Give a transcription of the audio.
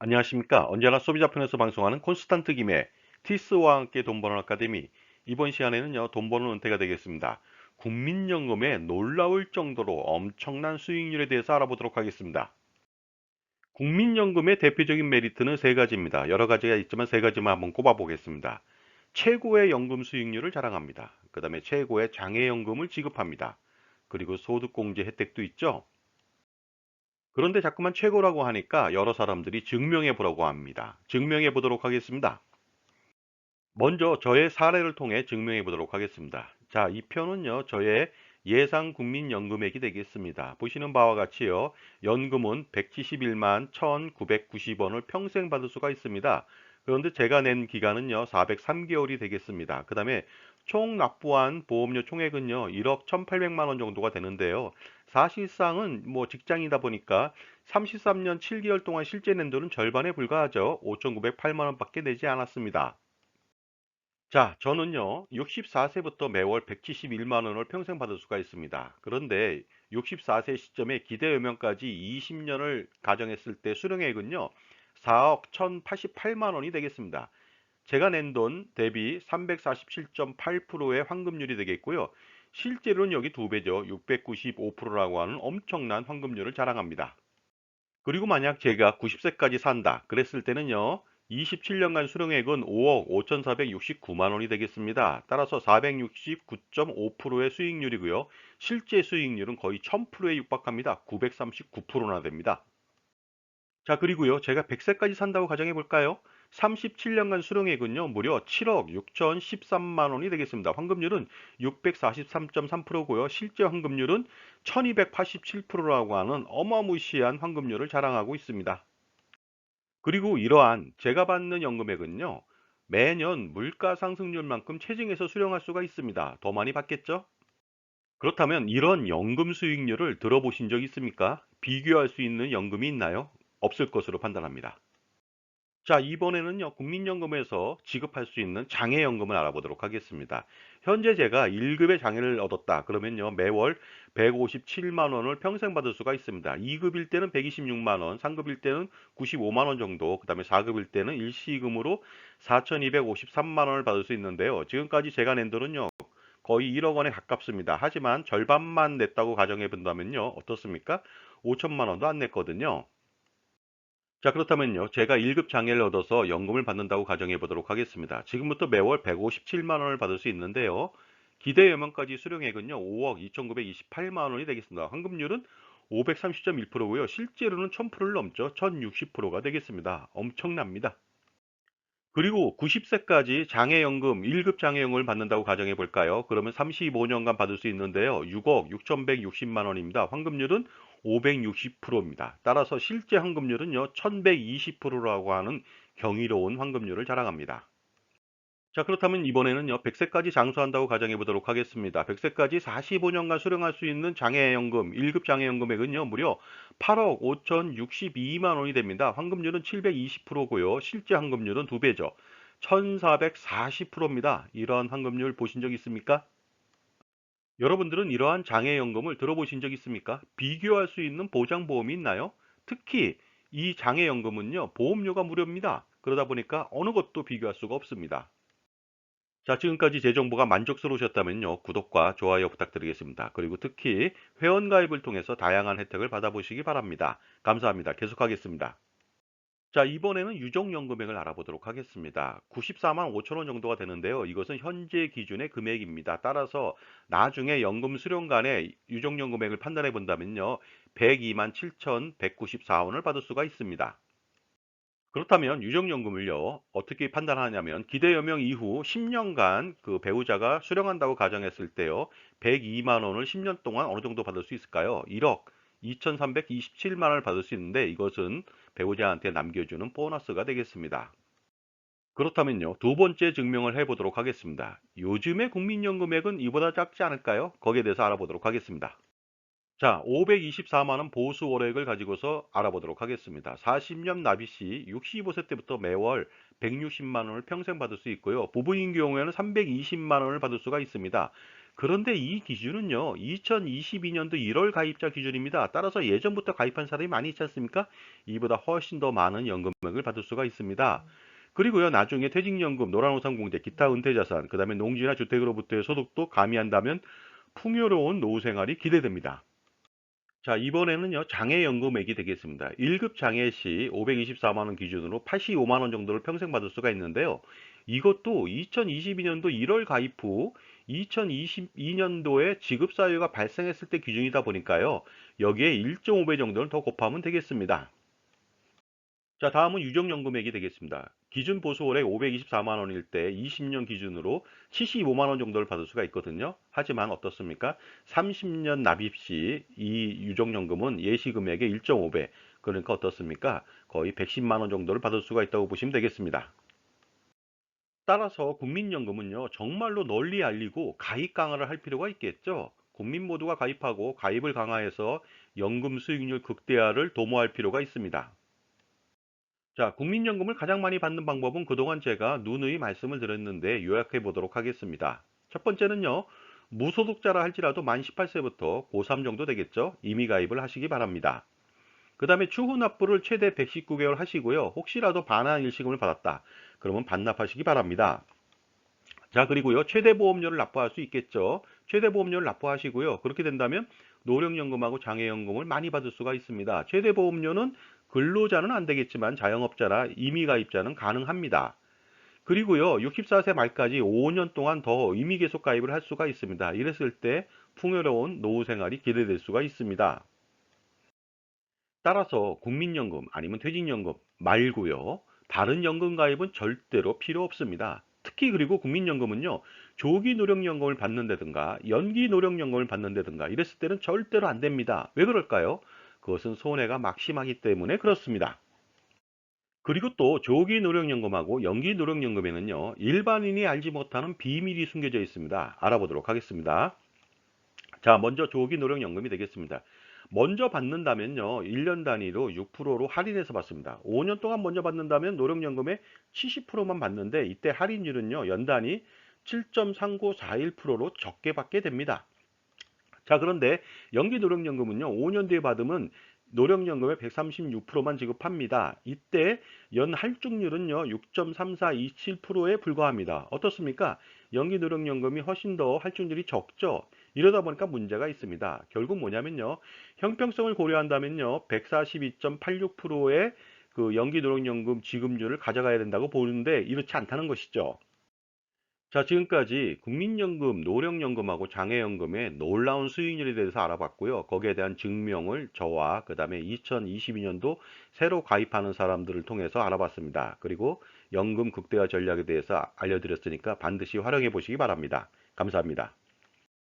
안녕하십니까. 언제나 소비자편에서 방송하는 콘스탄트 김의 티스와 함께 돈 버는 아카데미. 이번 시간에는요, 돈 버는 은퇴가 되겠습니다. 국민연금의 놀라울 정도로 엄청난 수익률에 대해서 알아보도록 하겠습니다. 국민연금의 대표적인 메리트는 세 가지입니다. 여러 가지가 있지만 세 가지만 한번 꼽아 보겠습니다. 최고의 연금 수익률을 자랑합니다. 그 다음에 최고의 장애연금을 지급합니다. 그리고 소득공제 혜택도 있죠. 그런데 자꾸만 최고라고 하니까 여러 사람들이 증명해 보라고 합니다. 증명해 보도록 하겠습니다. 먼저 저의 사례를 통해 증명해 보도록 하겠습니다. 자, 이 표는요, 저의 예상 국민연금액이 되겠습니다. 보시는 바와 같이요, 연금은 171만 1,990원을 평생 받을 수가 있습니다. 그런데 제가 낸 기간은요, 403개월이 되겠습니다. 그 다음에 총 납부한 보험료 총액은요, 1억 1,800만 원 정도가 되는데요. 사실상은 뭐 직장이다 보니까 33년 7개월 동안 실제 낸 돈은 절반에 불과하죠. 5,908만 원밖에 내지 않았습니다. 자, 저는요, 64세부터 매월 171만 원을 평생 받을 수가 있습니다. 그런데 64세 시점에 기대연명까지 20년을 가정했을 때 수령액은요, 4억 1,088만 원이 되겠습니다. 제가 낸 돈 대비 347.8%의 환급률이 되겠고요. 실제로는 여기 두 배죠. 695%라고 하는 엄청난 환급률을 자랑합니다. 그리고 만약 제가 90세까지 산다 그랬을 때는요. 27년간 수령액은 5억 5,469만 원이 되겠습니다. 따라서 469.5%의 수익률이고요. 실제 수익률은 거의 1000%에 육박합니다. 939%나 됩니다. 자, 그리고요. 제가 100세까지 산다고 가정해 볼까요? 37년간 수령액은요. 무려 7억 6,013만 원이 되겠습니다. 환급률은 643.3%고요. 실제 환급률은 1287%라고 하는 어마무시한 환급률을 자랑하고 있습니다. 그리고 이러한 제가 받는 연금액은요. 매년 물가 상승률만큼 체증해서 수령할 수가 있습니다. 더 많이 받겠죠? 그렇다면 이런 연금 수익률을 들어보신 적 있습니까? 비교할 수 있는 연금이 있나요? 없을 것으로 판단합니다. 자, 이번에는요, 국민연금에서 지급할 수 있는 장애연금을 알아보도록 하겠습니다. 현재 제가 1급의 장애를 얻었다. 그러면요, 매월 157만 원을 평생 받을 수가 있습니다. 2급일 때는 126만 원, 3급일 때는 95만 원 정도, 그 다음에 4급일 때는 일시금으로 4,253만 원을 받을 수 있는데요. 지금까지 제가 낸 돈은요, 거의 1억 원에 가깝습니다. 하지만 절반만 냈다고 가정해 본다면요, 어떻습니까? 5천만 원도 안 냈거든요. 자, 그렇다면요. 제가 1급 장애를 얻어서 연금을 받는다고 가정해 보도록 하겠습니다. 지금부터 매월 157만 원을 받을 수 있는데요. 기대 연명까지 수령액은요. 5억 2,928만 원이 되겠습니다. 환급률은 530.1%고요. 실제로는 1000%를 넘죠. 1060%가 되겠습니다. 엄청납니다. 그리고 90세까지 장애연금, 1급 장애연금을 받는다고 가정해 볼까요? 그러면 35년간 받을 수 있는데요. 6억 6,160만 원입니다. 환급률은 560%입니다. 따라서 실제 환급률은요, 1,120%라고 하는 경이로운 환급률을 자랑합니다. 자, 그렇다면 이번에는요, 100세까지 장수한다고 가정해 보도록 하겠습니다. 100세까지 45년간 수령할 수 있는 장애연금, 1급 장애연금액은요, 무려 8억 5,062만 원이 됩니다. 환급률은 720%고요. 실제 환급률은 두배죠 1,440%입니다. 이러한 환급률 보신 적 있습니까? 여러분들은 이러한 장애연금을 들어보신 적 있습니까? 비교할 수 있는 보장보험이 있나요? 특히 이 장애연금은요, 보험료가 무료입니다. 그러다 보니까 어느 것도 비교할 수가 없습니다. 자, 지금까지 제 정보가 만족스러우셨다면요, 구독과 좋아요 부탁드리겠습니다. 그리고 특히 회원가입을 통해서 다양한 혜택을 받아보시기 바랍니다. 감사합니다. 계속하겠습니다. 자, 이번에는 유족연금액을 알아보도록 하겠습니다. 94만 5천 원 정도가 되는데요. 이것은 현재 기준의 금액입니다. 따라서 나중에 연금 수령간의 유족연금액을 판단해 본다면요, 102만 7,194원을 받을 수가 있습니다. 그렇다면 유족연금을요, 어떻게 판단하냐면, 기대여명 이후 10년간 그 배우자가 수령한다고 가정했을 때요, 102만 원을 10년 동안 어느 정도 받을 수 있을까요? 1억 2,327만 원을 받을 수 있는데, 이것은 배우자한테 남겨주는 보너스가 되겠습니다. 그렇다면요, 두 번째 증명을 해보도록 하겠습니다. 요즘의 국민연금액은 이보다 작지 않을까요? 거기에 대해서 알아보도록 하겠습니다. 자, 524만 원 보수 월액을 가지고서 알아보도록 하겠습니다. 40년 납입 시 65세 때부터 매월 160만 원을 평생 받을 수 있고요. 부부인 경우에는 320만 원을 받을 수가 있습니다. 그런데 이 기준은요, 2022년도 1월 가입자 기준입니다. 따라서 예전부터 가입한 사람이 많이 있지 않습니까? 이보다 훨씬 더 많은 연금액을 받을 수가 있습니다. 그리고요, 나중에 퇴직연금, 노란우산공제, 기타 은퇴자산, 그 다음에 농지나 주택으로부터의 소득도 가미한다면 풍요로운 노후 생활이 기대됩니다. 자, 이번에는요, 장애연금액이 되겠습니다. 1급 장애 시 524만 원 기준으로 85만 원 정도를 평생 받을 수가 있는데요. 이것도 2022년도 1월 가입 후 2022년도에 지급 사유가 발생했을 때 기준이다 보니까요. 여기에 1.5배 정도를 더 곱하면 되겠습니다. 자, 다음은 유정연금액이 되겠습니다. 기준 보수월에 524만 원일 때 20년 기준으로 75만 원 정도를 받을 수가 있거든요. 하지만 어떻습니까? 30년 납입 시 이 유정연금은 예시금액의 1.5배, 그러니까 어떻습니까? 거의 110만 원 정도를 받을 수가 있다고 보시면 되겠습니다. 따라서 국민연금은요, 정말로 널리 알리고 가입 강화를 할 필요가 있겠죠. 국민 모두가 가입하고 가입을 강화해서 연금 수익률 극대화를 도모할 필요가 있습니다. 자, 국민연금을 가장 많이 받는 방법은 그동안 제가 누누이 말씀을 드렸는데 요약해 보도록 하겠습니다. 첫 번째는요, 무소득자라 할지라도 만 18세부터 고3 정도 되겠죠? 이미 가입을 하시기 바랍니다. 그 다음에 추후 납부를 최대 119개월 하시고요. 혹시라도 반환 일시금을 받았다, 그러면 반납하시기 바랍니다. 자, 그리고요, 최대 보험료를 납부할 수 있겠죠? 최대 보험료를 납부하시고요. 그렇게 된다면 노령연금하고 장애연금을 많이 받을 수가 있습니다. 최대 보험료는 근로자는 안 되겠지만 자영업자나 임의가입자는 가능합니다. 그리고요, 64세 말까지 5년 동안 더 임의 계속 가입을 할 수가 있습니다. 이랬을 때 풍요로운 노후 생활이 기대될 수가 있습니다. 따라서 국민연금 아니면 퇴직연금 말고요, 다른 연금 가입은 절대로 필요 없습니다. 특히 그리고 국민연금은요, 조기 노령연금을 받는다든가 연기 노령연금을 받는다든가 이랬을 때는 절대로 안 됩니다. 왜 그럴까요? 그것은 손해가 막심하기 때문에 그렇습니다. 그리고 또 조기 노령연금하고 연기 노령연금에는요, 일반인이 알지 못하는 비밀이 숨겨져 있습니다. 알아보도록 하겠습니다. 자, 먼저 조기 노령연금이 되겠습니다. 먼저 받는다면요, 1년 단위로 6%로 할인해서 받습니다. 5년 동안 먼저 받는다면 노령연금의 70%만 받는데 이때 할인율은요, 연 단위 7.3941%로 적게 받게 됩니다. 자, 그런데 연기 노령연금은요, 5년 뒤에 받으면 노령연금의 136%만 지급합니다. 이때 연 할증률은요, 6.3427%에 불과합니다. 어떻습니까? 연기 노령연금이 훨씬 더 할증률이 적죠. 이러다 보니까 문제가 있습니다. 결국 뭐냐면요, 형평성을 고려한다면요, 142.86%의 그 연기 노령연금 지급률을 가져가야 된다고 보는데 이렇지 않다는 것이죠. 자, 지금까지 국민연금, 노령연금하고 장애연금의 놀라운 수익률에 대해서 알아봤고요. 거기에 대한 증명을 저와 그 다음에 2022년도 새로 가입하는 사람들을 통해서 알아봤습니다. 그리고 연금 극대화 전략에 대해서 알려드렸으니까 반드시 활용해 보시기 바랍니다. 감사합니다.